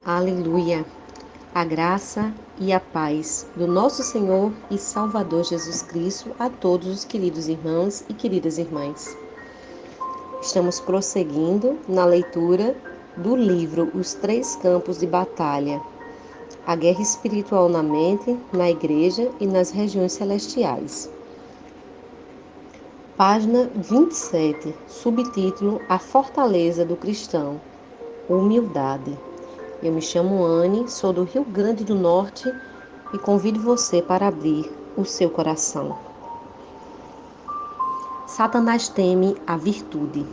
Aleluia! A graça e a paz do nosso Senhor e Salvador Jesus Cristo a todos os queridos irmãos e queridas irmãs. Estamos prosseguindo na leitura do livro Os Três Campos de Batalha, a guerra espiritual na mente, na igreja e nas regiões celestiais. Página 27, subtítulo A Fortaleza do Cristão, Humildade. Eu me chamo Anne, sou do Rio Grande do Norte e convido você para abrir o seu coração. Satanás teme a virtude.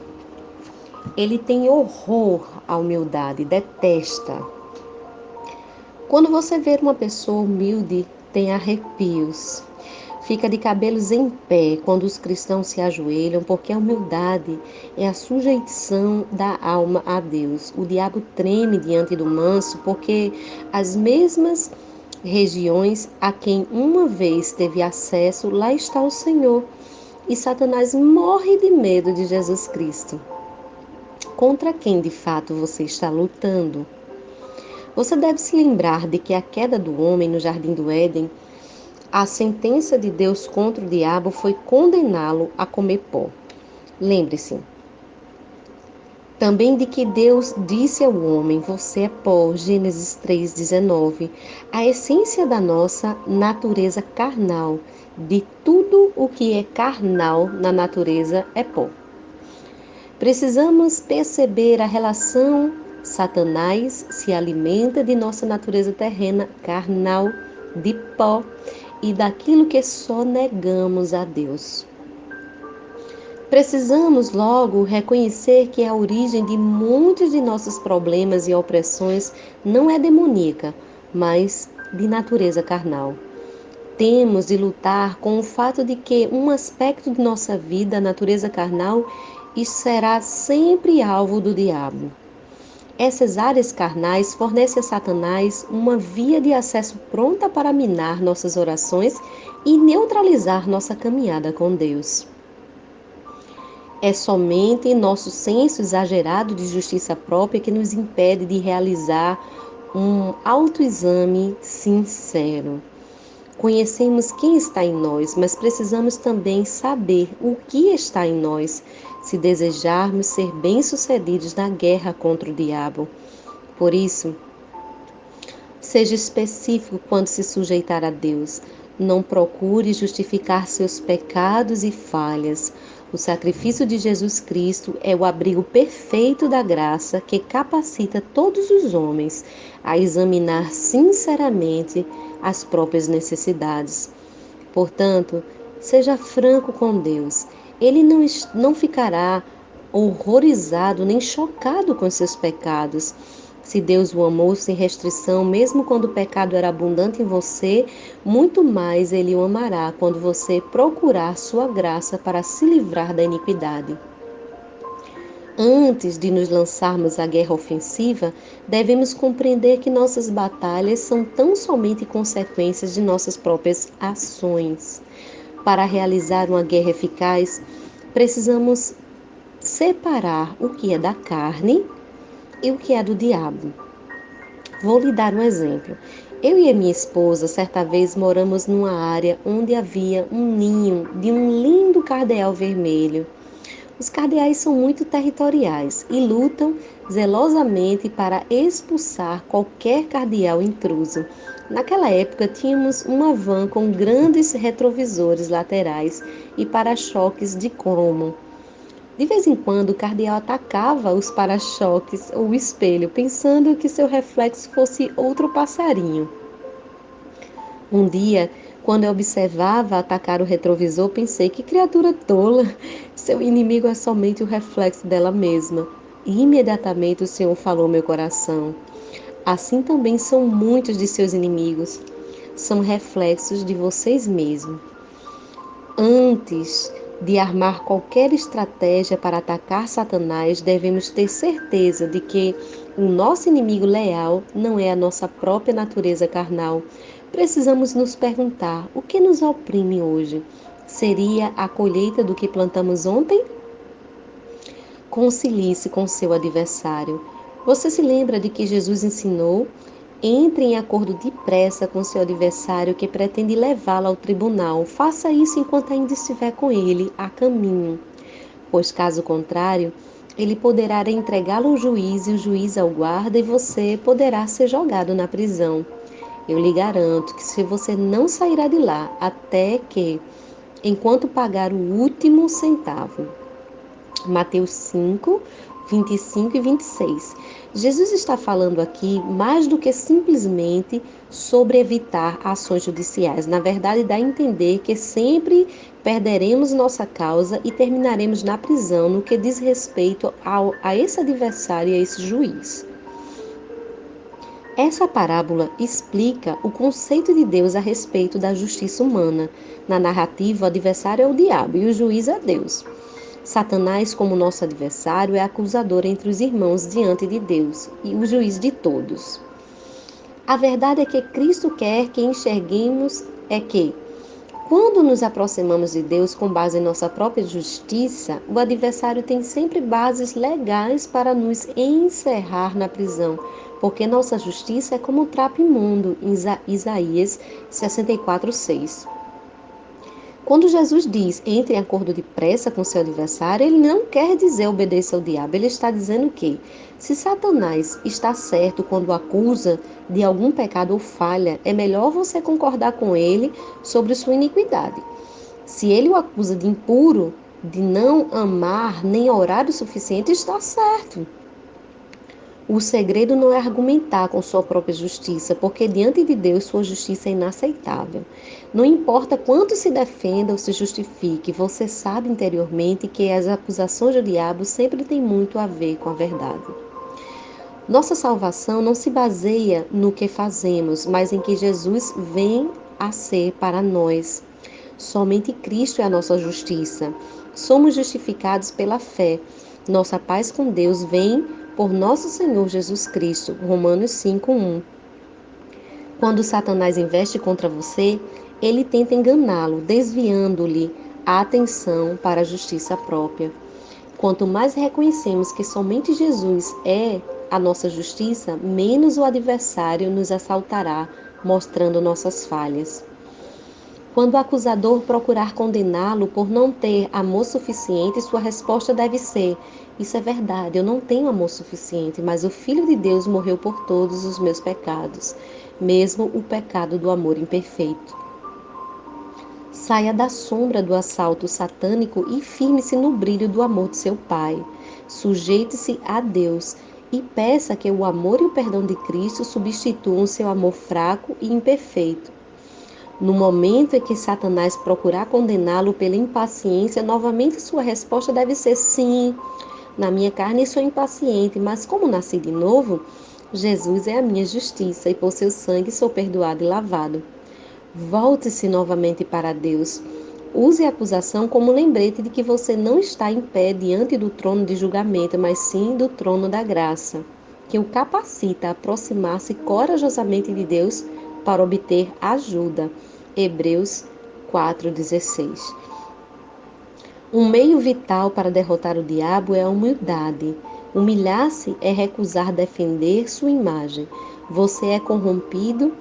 Ele tem horror à humildade, detesta. Quando você vê uma pessoa humilde, tem arrepios. Fica de cabelos em pé quando os cristãos se ajoelham, porque a humildade é a sujeição da alma a Deus. O diabo treme diante do manso, porque as mesmas regiões a quem uma vez teve acesso, lá está o Senhor. E Satanás morre de medo de Jesus Cristo. Contra quem de fato você está lutando? Você deve se lembrar de que a queda do homem no jardim do Éden, a sentença de Deus contra o diabo foi condená-lo a comer pó. Lembre-se também de que Deus disse ao homem: você é pó, Gênesis 3,19. A essência da nossa natureza carnal, de tudo o que é carnal na natureza, é pó. Precisamos perceber a relação. Satanás se alimenta de nossa natureza terrena, carnal, de pó, e daquilo que só negamos a Deus. Precisamos logo reconhecer que a origem de muitos de nossos problemas e opressões não é demoníaca, mas de natureza carnal. Temos de lutar com o fato de que um aspecto de nossa vida, a natureza carnal, será sempre alvo do diabo. Essas áreas carnais fornecem a Satanás uma via de acesso pronta para minar nossas orações e neutralizar nossa caminhada com Deus. É somente nosso senso exagerado de justiça própria que nos impede de realizar um autoexame sincero. Conhecemos quem está em nós, mas precisamos também saber o que está em nós, se desejarmos ser bem-sucedidos na guerra contra o diabo. Por isso, seja específico quando se sujeitar a Deus. Não procure justificar seus pecados e falhas. O sacrifício de Jesus Cristo é o abrigo perfeito da graça que capacita todos os homens a examinar sinceramente as próprias necessidades. Portanto, seja franco com Deus. Ele não ficará horrorizado nem chocado com seus pecados. Se Deus o amou sem restrição, mesmo quando o pecado era abundante em você, muito mais Ele o amará quando você procurar sua graça para se livrar da iniquidade. Antes de nos lançarmos à guerra ofensiva, devemos compreender que nossas batalhas são tão somente consequências de nossas próprias ações. Para realizar uma guerra eficaz, precisamos separar o que é da carne e o que é do diabo. Vou lhe dar um exemplo. Eu e a minha esposa, certa vez, moramos numa área onde havia um ninho de um lindo cardeal vermelho. Os cardeais são muito territoriais e lutam zelosamente para expulsar qualquer cardeal intruso. Naquela época, tínhamos uma van com grandes retrovisores laterais e para-choques de cromo. De vez em quando, o cardeal atacava os para-choques ou o espelho, pensando que seu reflexo fosse outro passarinho. Um dia, quando eu observava atacar o retrovisor, pensei: que criatura tola! Seu inimigo é somente o reflexo dela mesma. E imediatamente o Senhor falou ao meu coração: assim também são muitos de seus inimigos. São reflexos de vocês mesmos. Antes de armar qualquer estratégia para atacar Satanás, devemos ter certeza de que o nosso inimigo leal não é a nossa própria natureza carnal. Precisamos nos perguntar: o que nos oprime hoje? Seria a colheita do que plantamos ontem? Concilie-se com seu adversário. Você se lembra de que Jesus ensinou? Entre em acordo depressa com seu adversário que pretende levá-lo ao tribunal. Faça isso enquanto ainda estiver com ele, a caminho, pois caso contrário, ele poderá entregá-lo ao juiz e o juiz ao guarda e você poderá ser jogado na prisão. Eu lhe garanto que se você não sairá de lá até que, enquanto pagar o último centavo. Mateus 5, 25 e 26. Jesus está falando aqui mais do que simplesmente sobre evitar ações judiciais. Na verdade, dá a entender que sempre perderemos nossa causa e terminaremos na prisão no que diz respeito a esse adversário e a esse juiz. Essa parábola explica o conceito de Deus a respeito da justiça humana. Na narrativa, o adversário é o diabo e o juiz é Deus. Satanás, como nosso adversário, é acusador entre os irmãos diante de Deus e o juiz de todos. A verdade é que Cristo quer que enxerguemos que, quando nos aproximamos de Deus com base em nossa própria justiça, o adversário tem sempre bases legais para nos encerrar na prisão, porque nossa justiça é como um trapo imundo, em Isaías 64:6. Quando Jesus diz entre em acordo depressa com seu adversário, ele não quer dizer obedeça ao diabo. Ele está dizendo que, se Satanás está certo quando acusa de algum pecado ou falha, é melhor você concordar com ele sobre sua iniquidade. Se ele o acusa de impuro, de não amar nem orar o suficiente, está certo. O segredo não é argumentar com sua própria justiça, porque diante de Deus sua justiça é inaceitável. Não importa quanto se defenda ou se justifique, você sabe interiormente que as acusações do diabo sempre têm muito a ver com a verdade. Nossa salvação não se baseia no que fazemos, mas em que Jesus vem a ser para nós. Somente Cristo é a nossa justiça. Somos justificados pela fé. Nossa paz com Deus vem por nosso Senhor Jesus Cristo. Romanos 5:1. Quando Satanás investe contra você, ele tenta enganá-lo, desviando-lhe a atenção para a justiça própria. Quanto mais reconhecemos que somente Jesus é a nossa justiça, menos o adversário nos assaltará, mostrando nossas falhas. Quando o acusador procurar condená-lo por não ter amor suficiente, sua resposta deve ser: isso é verdade, eu não tenho amor suficiente, mas o Filho de Deus morreu por todos os meus pecados, mesmo o pecado do amor imperfeito. Saia da sombra do assalto satânico e firme-se no brilho do amor de seu Pai. Sujeite-se a Deus e peça que o amor e o perdão de Cristo substituam seu amor fraco e imperfeito. No momento em que Satanás procurar condená-lo pela impaciência, novamente sua resposta deve ser sim. Na minha carne sou impaciente, mas como nasci de novo, Jesus é a minha justiça e por seu sangue sou perdoado e lavado. Volte-se novamente para Deus. Use a acusação como lembrete de que você não está em pé diante do trono de julgamento, mas sim do trono da graça, que o capacita a aproximar-se corajosamente de Deus para obter ajuda. Hebreus 4:16. Um meio vital para derrotar o diabo é a humildade. Humilhar-se é recusar defender sua imagem. Você é corrompido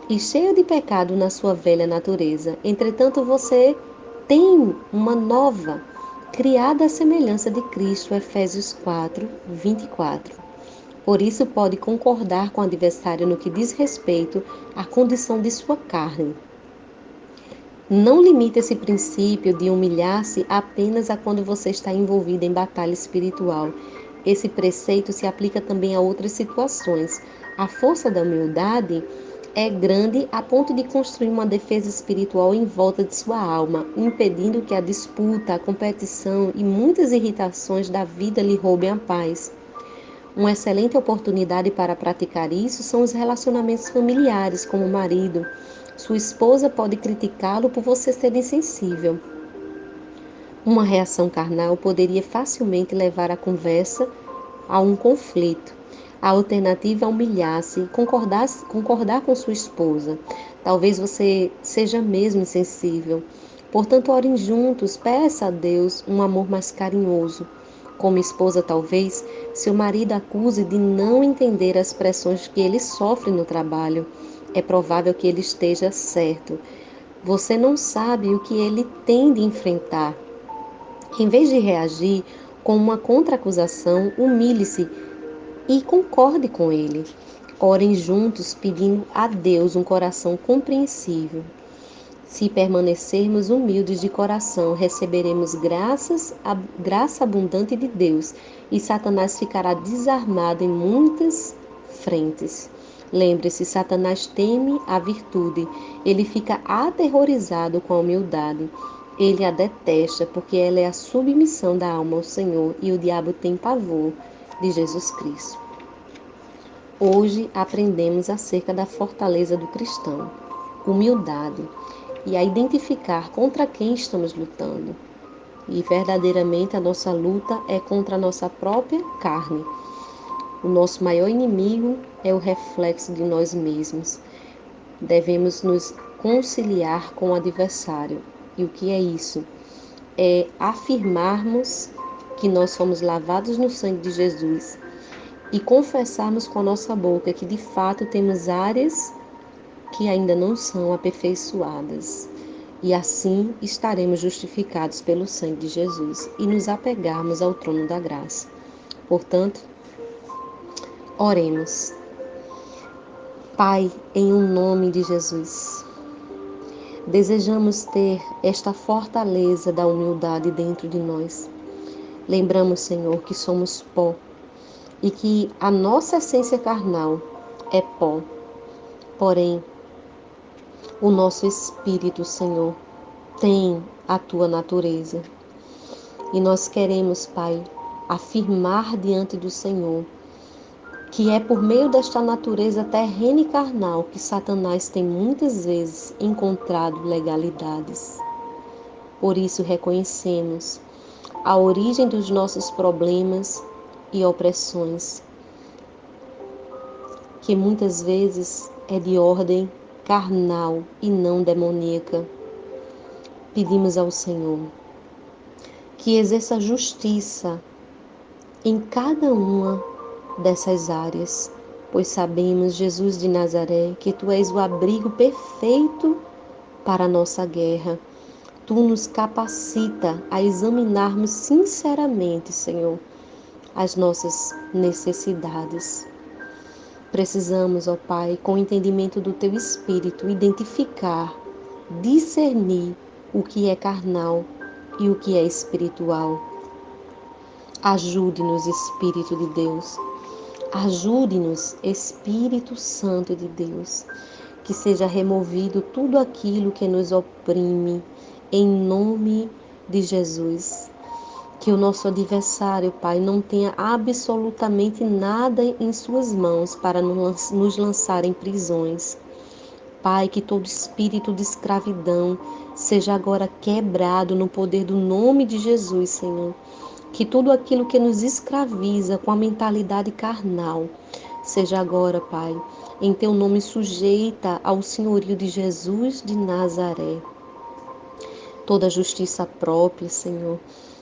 e cheio de pecado na sua velha natureza. Entretanto, você tem uma nova, criada à semelhança de Cristo. Efésios 4:24. Por isso pode concordar com o adversário no que diz respeito à condição de sua carne. Não limite esse princípio de humilhar-se apenas a quando você está envolvido em batalha espiritual. Esse preceito se aplica também a outras situações. A força da humildade é grande a ponto de construir uma defesa espiritual em volta de sua alma, impedindo que a disputa, a competição e muitas irritações da vida lhe roubem a paz. Uma excelente oportunidade para praticar isso são os relacionamentos familiares, como o marido. Sua esposa pode criticá-lo por você ser insensível. Uma reação carnal poderia facilmente levar a conversa a um conflito. A alternativa é humilhar-se e concordar com sua esposa. Talvez você seja mesmo insensível. Portanto, orem juntos, peça a Deus um amor mais carinhoso. Como esposa, talvez, Seu marido acusa de não entender as pressões que ele sofre no trabalho. É provável que ele esteja certo. Você não sabe o que ele tem de enfrentar. Em vez de reagir com uma contra-acusação, humilhe-se e concorde com ele. Orem juntos, pedindo a Deus um coração compreensível. Se permanecermos humildes de coração, receberemos graça abundante de Deus, e Satanás ficará desarmado em muitas frentes. Lembre-se, Satanás teme a virtude, ele fica aterrorizado com a humildade. Ele a detesta, porque ela é a submissão da alma ao Senhor, e o diabo tem pavor de Jesus Cristo. Hoje aprendemos acerca da fortaleza do cristão, humildade, e a identificar contra quem estamos lutando. E verdadeiramente a nossa luta é contra a nossa própria carne. O nosso maior inimigo é o reflexo de nós mesmos. Devemos nos conciliar com o adversário. E o que é isso? É afirmarmos que nós fomos lavados no sangue de Jesus e confessarmos com a nossa boca que de fato temos áreas que ainda não são aperfeiçoadas. E assim estaremos justificados pelo sangue de Jesus e nos apegarmos ao trono da graça. Portanto, oremos. Pai, em um nome de Jesus, desejamos ter esta fortaleza da humildade dentro de nós. Lembramos, Senhor, que somos pó e que a nossa essência carnal é pó. Porém, o nosso espírito, Senhor, tem a tua natureza. E nós queremos, Pai, afirmar diante do Senhor que é por meio desta natureza terrena e carnal que Satanás tem muitas vezes encontrado legalidades. Por isso reconhecemos a origem dos nossos problemas e opressões, que muitas vezes é de ordem carnal e não demoníaca. Pedimos ao Senhor que exerça justiça em cada uma dessas áreas, pois sabemos, Jesus de Nazaré, que Tu és o abrigo perfeito para a nossa guerra. Tu nos capacita a examinarmos sinceramente, Senhor, as nossas necessidades. Precisamos, ó Pai, com o entendimento do Teu Espírito, identificar, discernir o que é carnal e o que é espiritual. Ajude-nos, Espírito de Deus. Ajude-nos, Espírito Santo de Deus, que seja removido tudo aquilo que nos oprime, em nome de Jesus. Que o nosso adversário, Pai, não tenha absolutamente nada em suas mãos para nos lançar em prisões. Pai, que todo espírito de escravidão seja agora quebrado no poder do nome de Jesus, Senhor. Que tudo aquilo que nos escraviza com a mentalidade carnal seja agora, Pai, em Teu nome sujeita ao senhorio de Jesus de Nazaré. Toda justiça própria, Senhor,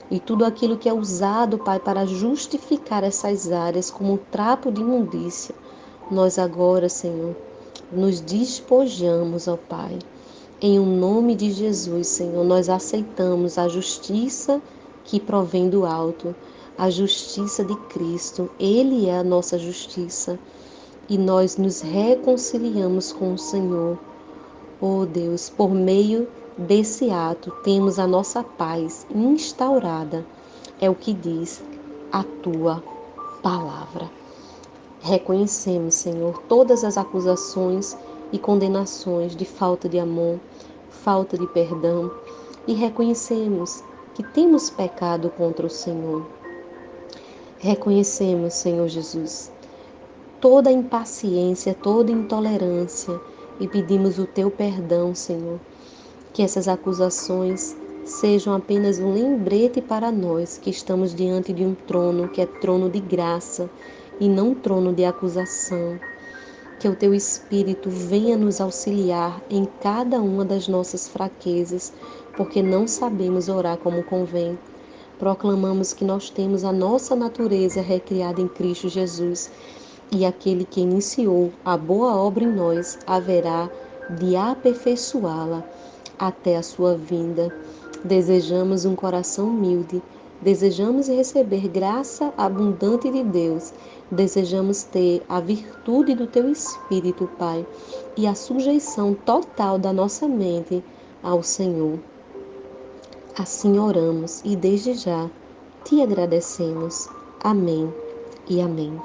e tudo aquilo que é usado, Pai, para justificar essas áreas como trapo de imundícia, nós agora, Senhor, nos despojamos, ó Pai. Em um nome de Jesus, Senhor, nós aceitamos a justiça que provém do alto, a justiça de Cristo. Ele é a nossa justiça e nós nos reconciliamos com o Senhor. Oh Deus, por meio desse ato temos a nossa paz instaurada. É o que diz a tua palavra. Reconhecemos, Senhor, todas as acusações e condenações de falta de amor, falta de perdão, e reconhecemos que temos pecado contra o Senhor. Reconhecemos, Senhor Jesus, toda impaciência, toda intolerância e pedimos o teu perdão, Senhor. Que essas acusações sejam apenas um lembrete para nós que estamos diante de um trono que é trono de graça e não trono de acusação. Que o teu Espírito venha nos auxiliar em cada uma das nossas fraquezas, porque não sabemos orar como convém. Proclamamos que nós temos a nossa natureza recriada em Cristo Jesus e aquele que iniciou a boa obra em nós haverá de aperfeiçoá-la até a sua vinda. Desejamos um coração humilde, desejamos receber graça abundante de Deus, desejamos ter a virtude do Teu Espírito, Pai, e a sujeição total da nossa mente ao Senhor. Assim oramos e desde já te agradecemos. Amém e amém.